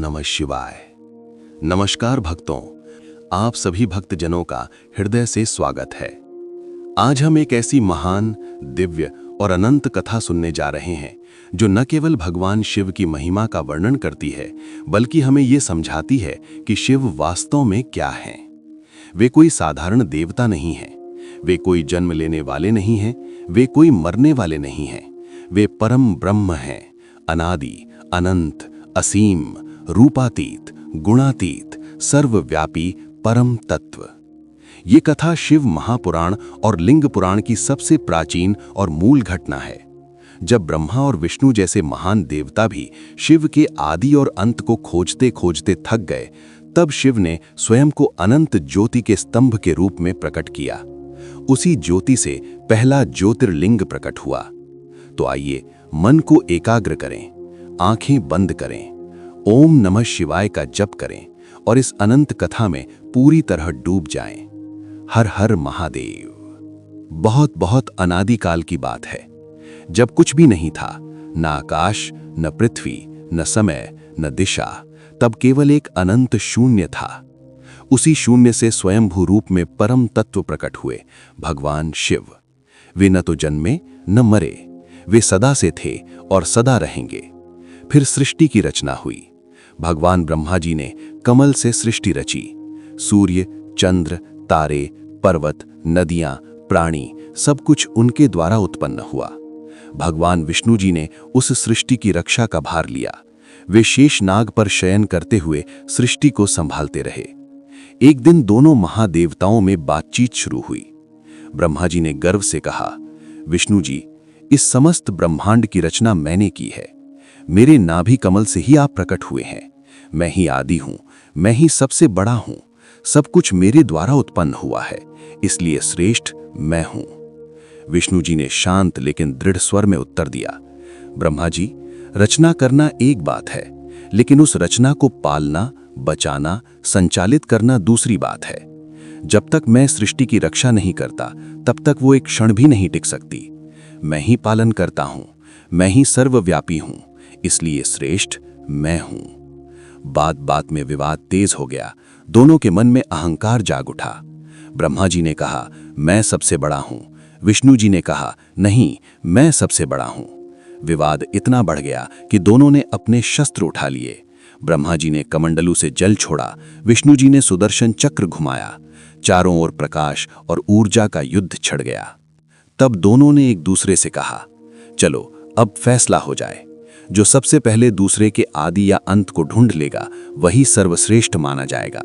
नमः शिवाय। नमस्कार भक्तों, आप सभी भक्तजनों का हृदय से स्वागत है। आज हम एक ऐसी महान, दिव्य और अनंत कथा सुनने जा रहे हैं जो न केवल भगवान शिव की महिमा का वर्णन करती है, बल्कि हमें ये समझाती है कि शिव वास्तव में क्या हैं। वे कोई साधारण देवता नहीं हैं, वे कोई जन्म लेने वाले नहीं हैं, वे कोई मरने वाले नहीं हैं। वे परम ब्रह्म हैं, अनादि, अनंत, असीम, रूपातीत, गुणातीत, सर्वव्यापी परम तत्व। ये कथा शिव महापुराण और लिंग पुराण की सबसे प्राचीन और मूल घटना है। जब ब्रह्मा और विष्णु जैसे महान देवता भी शिव के आदि और अंत को खोजते खोजते थक गए, तब शिव ने स्वयं को अनंत ज्योति के स्तंभ के रूप में प्रकट किया। उसी ज्योति से पहला ज्योतिर्लिंग प्रकट हुआ। तो आइए मन को एकाग्र करें, आंखें बंद करें, ओम नमः शिवाय का जप करें और इस अनंत कथा में पूरी तरह डूब जाएं। हर हर महादेव। बहुत बहुत अनादिकाल की बात है, जब कुछ भी नहीं था, न आकाश, न पृथ्वी, न समय, न दिशा, तब केवल एक अनंत शून्य था। उसी शून्य से स्वयंभू रूप में परम तत्व प्रकट हुए, भगवान शिव। वे न तो जन्मे न मरे, वे सदा से थे और सदा रहेंगे। फिर सृष्टि की रचना हुई। भगवान ब्रह्मा जी ने कमल से सृष्टि रची। सूर्य, चंद्र, तारे, पर्वत, नदियां, प्राणी, सब कुछ उनके द्वारा उत्पन्न हुआ। भगवान विष्णु जी ने उस सृष्टि की रक्षा का भार लिया। वे शेषनाग पर शयन करते हुए सृष्टि को संभालते रहे। एक दिन दोनों महादेवताओं में बातचीत शुरू हुई। ब्रह्मा जी ने गर्व से कहा, विष्णु जी, इस समस्त ब्रह्मांड की रचना मैंने की है। मेरे नाभि कमल से ही आप प्रकट हुए हैं। मैं ही आदि हूं, मैं ही सबसे बड़ा हूं। सब कुछ मेरे द्वारा उत्पन्न हुआ है, इसलिए श्रेष्ठ मैं हूं। विष्णु जी ने शांत लेकिन दृढ़ स्वर में उत्तर दिया, ब्रह्मा जी, रचना करना एक बात है, लेकिन उस रचना को पालना, बचाना, संचालित करना दूसरी बात है। जब तक मैं सृष्टि की रक्षा नहीं करता, तब तक वो एक क्षण भी नहीं टिक सकती। मैं ही पालन करता हूं, मैं ही सर्वव्यापी हूं, इसलिए श्रेष्ठ मैं हूं। बात बात में विवाद तेज हो गया। दोनों के मन में अहंकार जाग उठा। ब्रह्मा जी ने कहा, मैं सबसे बड़ा हूं। विष्णु जी ने कहा, नहीं, मैं सबसे बड़ा हूं। विवाद इतना बढ़ गया कि दोनों ने अपने शस्त्र उठा लिए। ब्रह्मा जी ने कमंडलू से जल छोड़ा, विष्णु जी ने सुदर्शन चक्र घुमाया। चारों ओर प्रकाश और ऊर्जा का युद्ध छिड़ गया। तब दोनों ने एक दूसरे से कहा, चलो अब फैसला हो जाए। जो सबसे पहले दूसरे के आदि या अंत को ढूंढ लेगा, वही सर्वश्रेष्ठ माना जाएगा।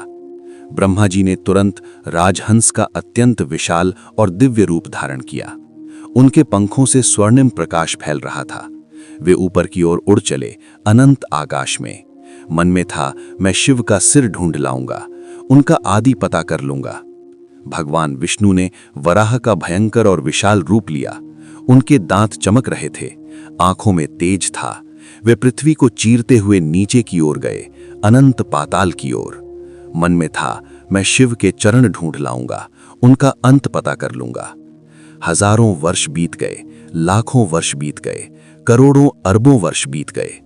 ब्रह्मा जी ने तुरंत राजहंस का अत्यंत विशाल और दिव्य रूप धारण किया। उनके पंखों से स्वर्णिम प्रकाश फैल रहा था। वे ऊपर की ओर उड़ चले, अनंत आकाश में। मन में था, मैं शिव का सिर ढूंढ लाऊंगा, उनका आदि पता कर लूंगा। भगवान विष्णु ने वराह का भयंकर और विशाल रूप लिया। उनके दांत चमक रहे थे, आंखों में तेज था। वे पृथ्वी को चीरते हुए नीचे की ओर गए, अनंत पाताल की ओर। मन में था, मैं शिव के चरण ढूंढ लाऊंगा, उनका अंत पता कर लूंगा। हजारों वर्ष बीत गए, लाखों वर्ष बीत गए, करोड़ों अरबों वर्ष बीत गए।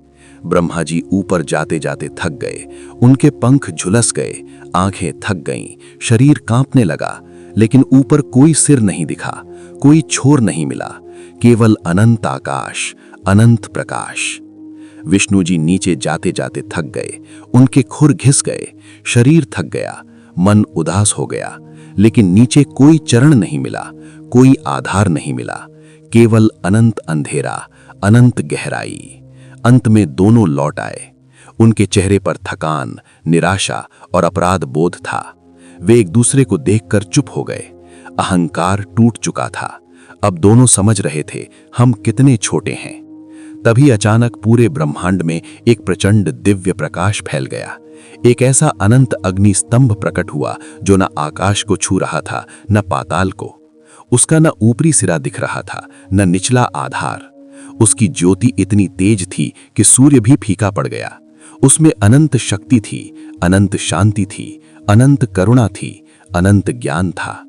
ब्रह्मा जी ऊपर जाते जाते थक गए। उनके पंख झुलस गए, आंखें थक गईं, शरीर कांपने लगा। लेकिन ऊपर कोई सिर नहीं दिखा, कोई छोर नहीं मिला, केवल अनंत आकाश, अनंत प्रकाश। विष्णु जी नीचे जाते जाते थक गए। उनके खुर घिस गए, शरीर थक गया, मन उदास हो गया। लेकिन नीचे कोई चरण नहीं मिला, कोई आधार नहीं मिला, केवल अनंत अंधेरा, अनंत गहराई। अंत में दोनों लौट आए। उनके चेहरे पर थकान, निराशा और अपराध बोध था। वे एक दूसरे को देखकर चुप हो गए। अहंकार टूट चुका था। अब दोनों समझ रहे थे, हम कितने छोटे हैं। तभी अचानक पूरे ब्रह्मांड में एक प्रचंड दिव्य प्रकाश फैल गया। एक ऐसा अनंत अग्नि स्तंभ प्रकट हुआ जो न आकाश को छू रहा था, न पाताल को। उसका न ऊपरी सिरा दिख रहा था, न निचला आधार। उसकी ज्योति इतनी तेज थी कि सूर्य भी फीका पड़ गया। उसमें अनंत शक्ति थी, अनंत शांति थी, अनंत करुणा थी, अनंत ज्ञान था।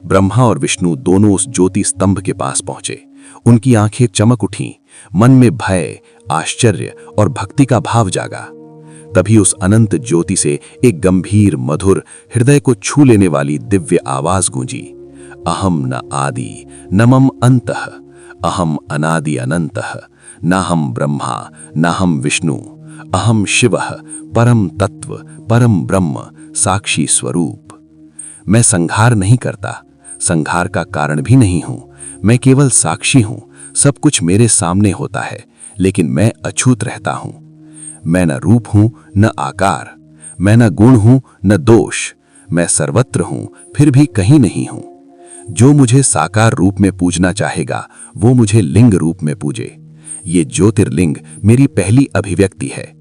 ब्रह्मा और विष्णु दोनों उस ज्योति स्तंभ के पास पहुंचे। उनकी आंखें चमक उठीं, मन में भय, आश्चर्य और भक्ति का भाव जागा। तभी उस अनंत ज्योति से एक गंभीर, मधुर, हृदय को छू लेने वाली दिव्य आवाज गूंजी। अहम न आदि न मम अंतः, अहम अनादि अनंतः, नाहम ब्रह्मा नाहम विष्णु, अहम शिवः परम तत्व परम ब्रह्म साक्षी स्वरूप। मैं संहार नहीं करता, संहार का कारण भी नहीं हूं, मैं केवल साक्षी हूं। सब कुछ मेरे सामने होता है, लेकिन मैं अछूत रहता हूं। मैं न रूप हूं न आकार, मैं न गुण हूं न दोष, मैं सर्वत्र हूं फिर भी कहीं नहीं हूं। जो मुझे साकार रूप में पूजना चाहेगा वो मुझे लिंग रूप में पूजे। ये ज्योतिर्लिंग मेरी पहली अभिव्यक्ति है।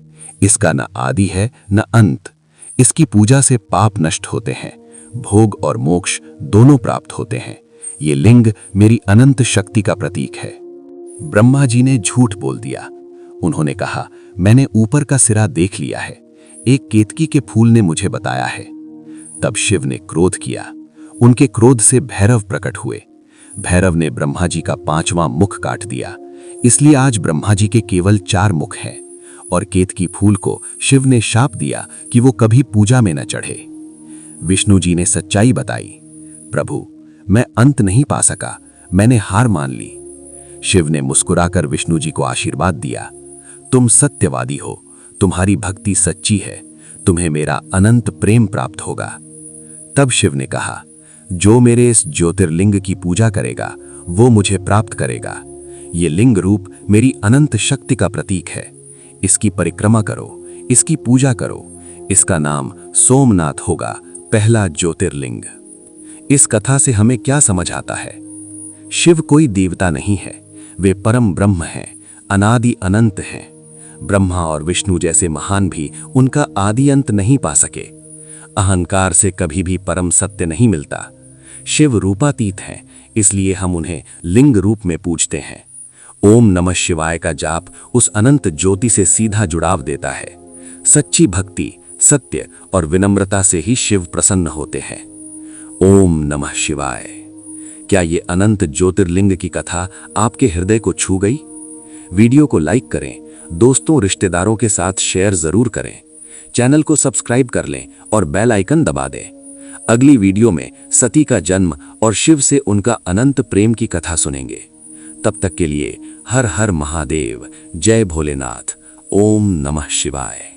इसका न आदि है न अंत। इसकी पूजा से पाप नष्ट होते हैं, भोग और मोक्ष दोनों प्राप्त होते हैं। ये लिंग मेरी अनंत शक्ति का प्रतीक है। ब्रह्मा जी ने झूठ बोल दिया। उन्होंने कहा, मैंने ऊपर का सिरा देख लिया है, एक केतकी के फूल ने मुझे बताया है। तब शिव ने क्रोध किया। उनके क्रोध से भैरव प्रकट हुए। भैरव ने ब्रह्मा जी का 5वां मुख काट दिया। इसलिए आज ब्रह्मा जी के केवल 4 मुख हैं। और केतकी फूल को शिव ने शाप दिया कि वो कभी पूजा में न चढ़े। विष्णु जी ने सच्चाई बताई, प्रभु मैं अंत नहीं पा सका, मैंने हार मान ली। शिव ने मुस्कुराकर विष्णु जी को आशीर्वाद दिया, तुम सत्यवादी हो, तुम्हारी भक्ति सच्ची है, तुम्हें मेरा अनंत प्रेम प्राप्त होगा। तब शिव ने कहा, जो मेरे इस ज्योतिर्लिंग की पूजा करेगा वो मुझे प्राप्त करेगा। ये लिंग रूप मेरी अनंत शक्ति का प्रतीक है। इसकी परिक्रमा करो, इसकी पूजा करो। इसका नाम सोमनाथ होगा, पहला ज्योतिर्लिंग। इस कथा से हमें क्या समझ आता है? शिव कोई देवता नहीं है, वे परम ब्रह्म हैं, अनादि अनंत हैं। ब्रह्मा और विष्णु जैसे महान भी उनका आदि अंत नहीं पा सके। अहंकार से कभी भी परम सत्य नहीं मिलता। शिव रूपातीत हैं, इसलिए हम उन्हें लिंग रूप में पूजते हैं। ओम नमः शिवाय का जाप उस अनंत ज्योति से सीधा जुड़ाव देता है। सच्ची भक्ति, सत्य और विनम्रता से ही शिव प्रसन्न होते हैं। ओम नमः शिवाय। क्या ये अनंत ज्योतिर्लिंग की कथा आपके हृदय को छू गई? वीडियो को लाइक करें, दोस्तों रिश्तेदारों के साथ शेयर जरूर करें। चैनल को सब्सक्राइब कर लें और बेल आइकन दबा दें। अगली वीडियो में सती का जन्म और शिव से उनका अनंत प्रेम की कथा सुनेंगे। तब तक के लिए हर हर महादेव, जय भोलेनाथ, ओम नमः शिवाय।